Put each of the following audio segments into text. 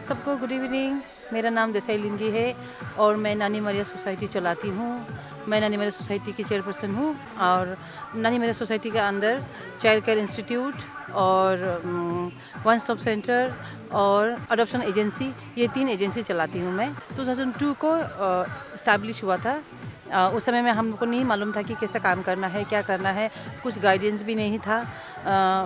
सबको good evening. मेरा नाम देसाई लिंगी है और मैं नानी मरिया सोसाइटी चलाती हूँ। मैं नानी मरिया सोसाइटी की चेयरपर्सन हूँ और नानी मरिया सोसाइटी के अंदर चाइल्ड केयर इंस्टीट्यूट और वन स्टॉप सेंटर और अडॉप्शन एजेंसी, ये 3 एजेंसी चलाती हूँ मैं। 2002 को इस्टेब्लिश हुआ था। उस समय में हम लोग को नहीं मालूम था कि कैसे काम करना है, क्या करना है, कुछ गाइडेंस भी नहीं था।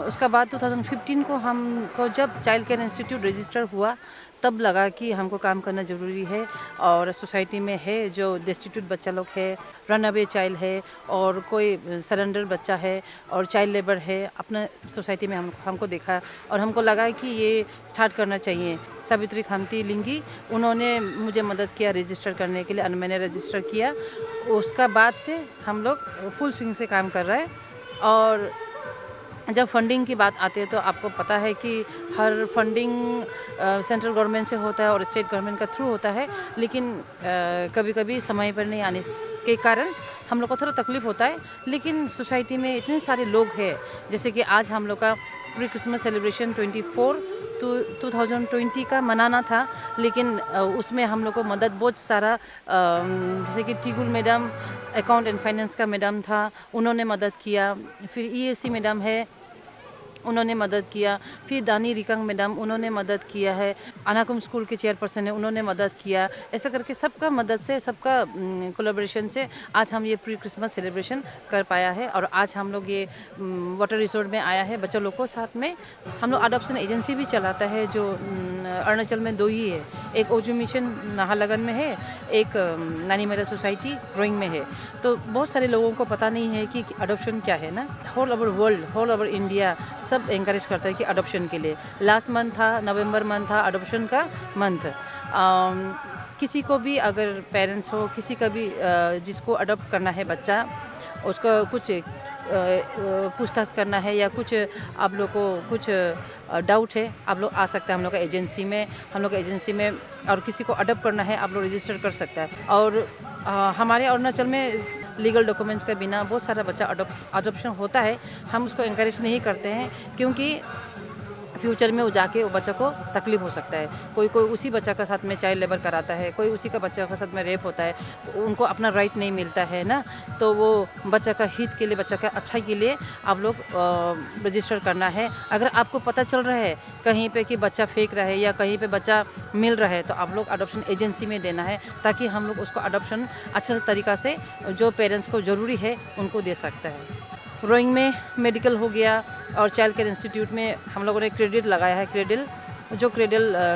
उसका बाद 2015 को हमको जब चाइल्ड केयर इंस्टीट्यूट रजिस्टर हुआ तब लगा कि हमको काम करना ज़रूरी है। और सोसाइटी में है जो डेस्टिट्यूट बच्चा लोग है, रन अवे चाइल्ड है और कोई सरेंडर बच्चा है और चाइल्ड लेबर है, अपना सोसाइटी में हमको देखा और हमको लगा कि ये स्टार्ट करना चाहिए। सावित्री खामती लिंगी उन्होंने मुझे मदद किया रजिस्टर करने के लिए और मैंने रजिस्टर किया। उसका बाद से हम लोग फुल स्विंग से काम कर रहे हैं। और जब फंडिंग की बात आती है तो आपको पता है कि हर फंडिंग सेंट्रल गवर्नमेंट से होता है और स्टेट गवर्नमेंट का थ्रू होता है, लेकिन कभी कभी समय पर नहीं आने के कारण हम लोग को थोड़ा तकलीफ होता है। लेकिन सोसाइटी में इतने सारे लोग हैं, जैसे कि आज हम लोग का प्री क्रिसमस सेलिब्रेशन 2020 का मनाना था, लेकिन उसमें हम लोग को मदद बहुत सारा जैसे कि टिगुल मैडम अकाउंट एंड फाइनेंस का मैडम था, उन्होंने मदद किया। फिर ईएसी मैडम है, उन्होंने मदद किया। फिर दानी रिकंग मैडम उन्होंने मदद किया है। अनाकुम स्कूल के चेयरपर्सन है, उन्होंने मदद किया। ऐसा करके सबका मदद से, सबका कोलैबोरेशन से आज हम ये प्री क्रिसमस सेलिब्रेशन कर पाया है। और आज हम लोग ये वाटर रिसोर्ट में आया है बच्चों लोग को साथ में। हम लोग अडॉप्शन एजेंसी भी चलाता है जो अरुणाचल में 2 ही है, एक ओजू मिशन नाहरलगन में है, एक नानी मेरा सोसाइटी रोइंग में है। तो बहुत सारे लोगों को पता नहीं है कि अडॉप्शन क्या है ना। Whole over world, whole over India सब एंकरेज करता है कि अडॉप्शन के लिए। लास्ट मंथ था, नवंबर मंथ था अडॉप्शन का मंथ। किसी को भी अगर पेरेंट्स हो, किसी का भी जिसको अडॉप्ट करना है बच्चा, उसका कुछ पूछताछ करना है या कुछ आप लोग को कुछ डाउट है, आप लोग आ सकते हैं हम लोग का एजेंसी में। हम लोग का एजेंसी में और किसी को अडॉप्ट करना है आप लोग रजिस्टर कर सकता है। और हमारे अरुणाचल में लीगल डॉक्यूमेंट्स के बिना बहुत सारा बच्चा अडॉप्शन होता है। हम उसको इंकरेज नहीं करते हैं क्योंकि फ्यूचर में वो जाके वो बच्चा को तकलीफ हो सकता है। कोई उसी बच्चा का साथ में चाइल्ड लेबर कराता है, कोई उसी का बच्चा का साथ में रेप होता है, तो उनको अपना राइट नहीं मिलता है ना। तो वो बच्चा का हित के लिए, बच्चा का अच्छाई के लिए आप लोग रजिस्टर करना है। अगर आपको पता चल रहा है कहीं पे कि बच्चा फेंक रहा है या कहीं पे बच्चा मिल रहा है, तो आप लोग अडॉप्शन एजेंसी में देना है ताकि हम लोग उसको अडॉप्शन अच्छे तरीक़ा से जो पेरेंट्स को ज़रूरी है उनको दे सकता है। रोइंग में मेडिकल हो गया और चाइल्ड केयर इंस्टीट्यूट में हम लोगों ने क्रेडिट लगाया है। क्रेडल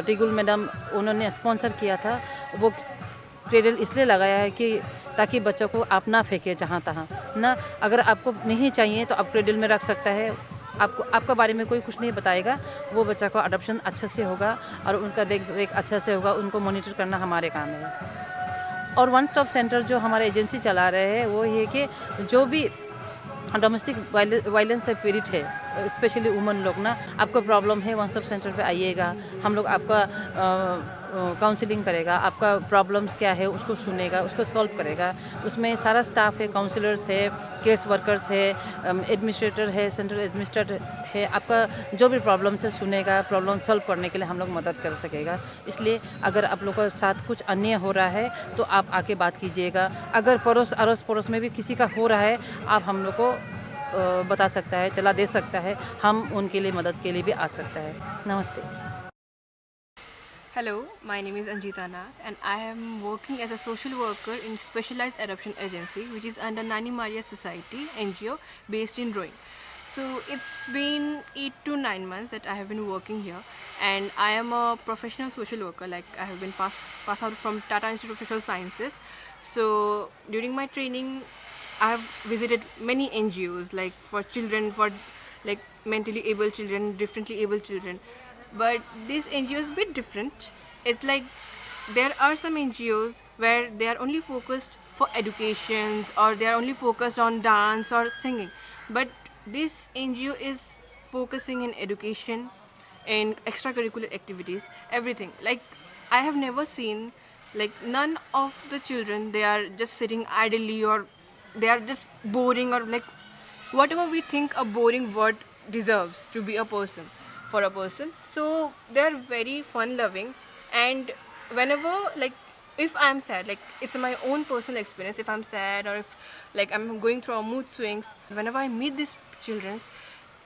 टिगुल मैडम उन्होंने स्पॉन्सर किया था। वो क्रेडल इसलिए लगाया है कि ताकि बच्चों को आप ना फेंके जहाँ तहाँ ना। अगर आपको नहीं चाहिए तो आप क्रेडल में रख सकता है। आपका बारे में कोई कुछ नहीं बताएगा। वो बच्चा को अडॉप्शन अच्छे से होगा और उनका देख रेख अच्छा से होगा। उनको मॉनिटर करना हमारे काम है। और वन स्टॉप सेंटर जो हमारे एजेंसी चला रहे हैं वो ये कि जो भी डोमेस्टिक वायलेंस से पीड़ित है, स्पेशली वुमन लोग ना, आपको प्रॉब्लम है वन स्टॉप सेंटर पे आइएगा। हम लोग आपका काउंसलिंग करेगा, आपका प्रॉब्लम्स क्या है उसको सुनेगा, उसको सॉल्व करेगा। उसमें सारा स्टाफ है, काउंसलर्स है, केस वर्कर्स है, एडमिनिस्ट्रेटर है, सेंट्रल एडमिनिस्ट्रेटर है। आपका जो भी प्रॉब्लम्स है सुनेगा, प्रॉब्लम सॉल्व करने के लिए हम लोग मदद कर सकेगा। इसलिए अगर आप लोगों के साथ कुछ अन्याय हो रहा है तो आप आके बात कीजिएगा। अगर अड़ोस पड़ोस में भी किसी का हो रहा है, आप हम लोग को बता सकता है, इत्तला दे सकता है। हम उनके लिए मदद के लिए भी आ सकता है। नमस्ते। Hello, my name is Anjita Nath and I am working as a social worker in Specialized Adoption Agency, which is under Nani Maria Society NGO based in Roing. So it's been 8 to 9 months that I have been working here, and I am a professional social worker. Like I have been passed out from Tata Institute of Social Sciences. So during my training, I have visited many NGOs, like for children, for like mentally able children, differently able children. But this NGO is a bit different. It's like there are some NGOs where they are only focused for educations or they are only focused on dance or singing. But this NGO is focusing in education, in extracurricular activities, everything. Like I have never seen like none of the children, they are just sitting idly or they are just boring or like whatever we think a boring word deserves to be a person for a person. So they are very fun loving And whenever, like, if I'm sad, like, it's my own personal experience, if I'm sad or if like I'm going through a mood swings, whenever I meet these children,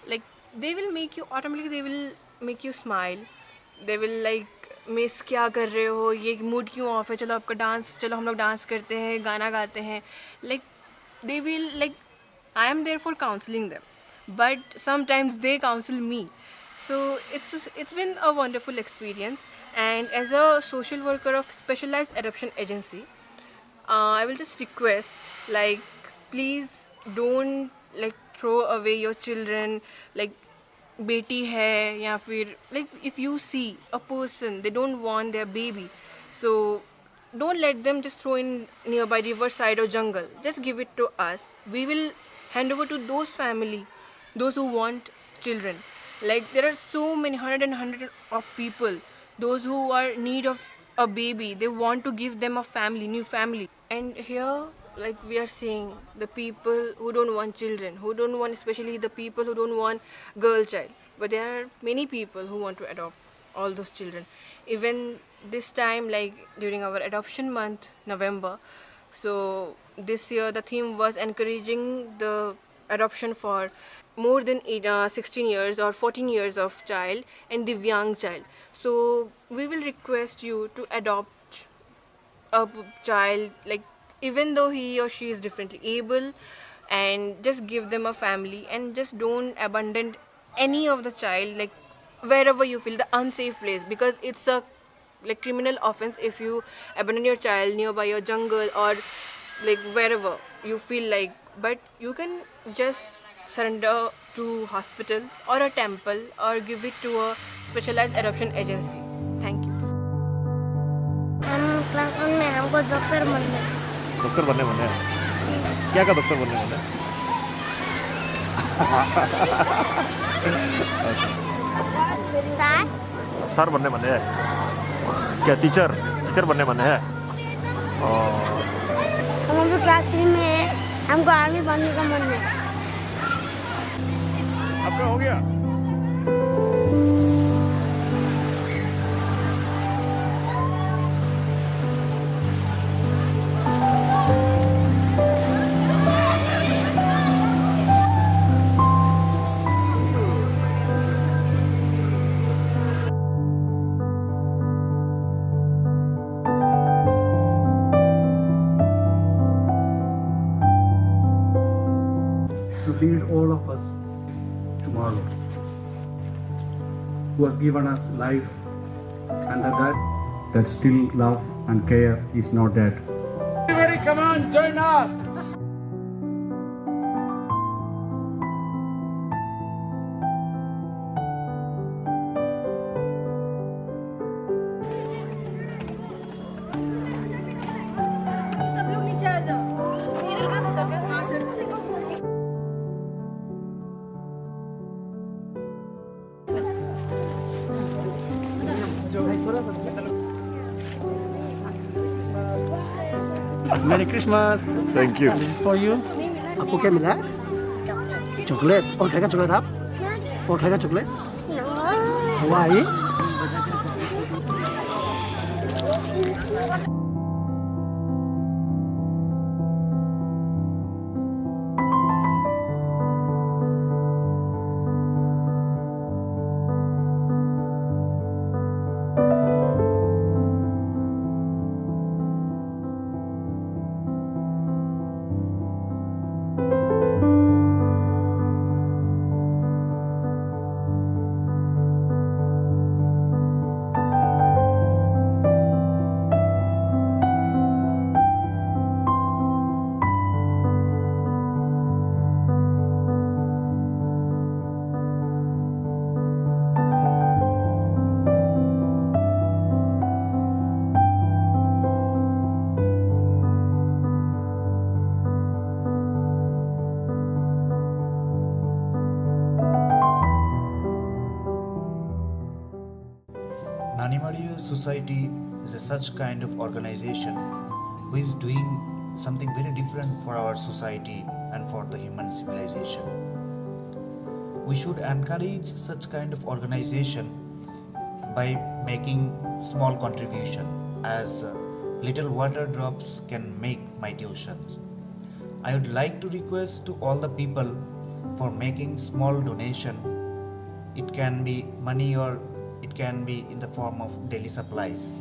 like, they will make you automatically, they will make you smile. They will like, miss क्या कर रहे हो, ये mood क्यों of है, चलो आपका dance, चलो हम लोग डांस करते हैं, गाना गाते हैं. Like, they will like, I am there for counseling them, but sometimes they counsel me. So it's been a wonderful experience. And as a social worker of Specialized Adoption Agency, I will just request, like, please don't like throw away your children. Like, बेटी है या फिर like, if you see a person they don't want their baby, so don't let them just throw in nearby riverside or jungle. Just give it to us. We will hand over to those family, those who want children. Like, there are so many hundred of people, those who are in need of a baby, they want to give them a family, new family. And here, like, we are seeing the people who don't want children, who don't want, especially the people who don't want girl child, but there are many people who want to adopt all those children. Even this time, like during our adoption month, November, so this year the theme was encouraging the adoption for more than 16 years or 14 years of child and the young child. So we will request you to adopt a child, like, even though he or she is differently able, and just give them a family, and just don't abandon any of the child, like, wherever you feel the unsafe place, because it's a like criminal offense if you abandon your child nearby your jungle or like wherever you feel like. But you can just surrender to hospital or a temple or give it to a specialized adoption agency. Thank you. हम class 1 में, हमको doctor बनना है। Doctor बनने मन है? क्या का डॉक्टर बनने मन है? सर सर बनने मन है? क्या टीचर बनने मन है? और हम अभी क्लास 3 में है, हमको आर्मी बनने का मन है। आपका हो गया? to lead all of us tomorrow, who has given us life, and that still love and care is not dead. Everybody come on, join us! सब लोग नीचे आ जाओ। इधर का सर का? हाँ sir. Merry Christmas! Thank you. This is for you. आपको क्या मिला है? चॉकलेट। और खाएगा चॉकलेट आप? और खाएगा चॉकलेट? हवाई? Nani Maria Society is a such kind of organization who is doing something very different for our society and for the human civilization. We should encourage such kind of organization by making small contribution, as little water drops can make mighty oceans. I would like to request to all the people for making small donation. It can be money or it can be in the form of daily supplies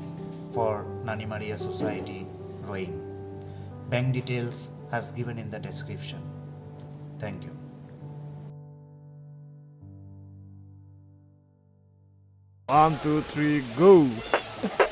for Nani Maria Society rowing. Bank details has given in the description. Thank you. 1, 2, 3, go!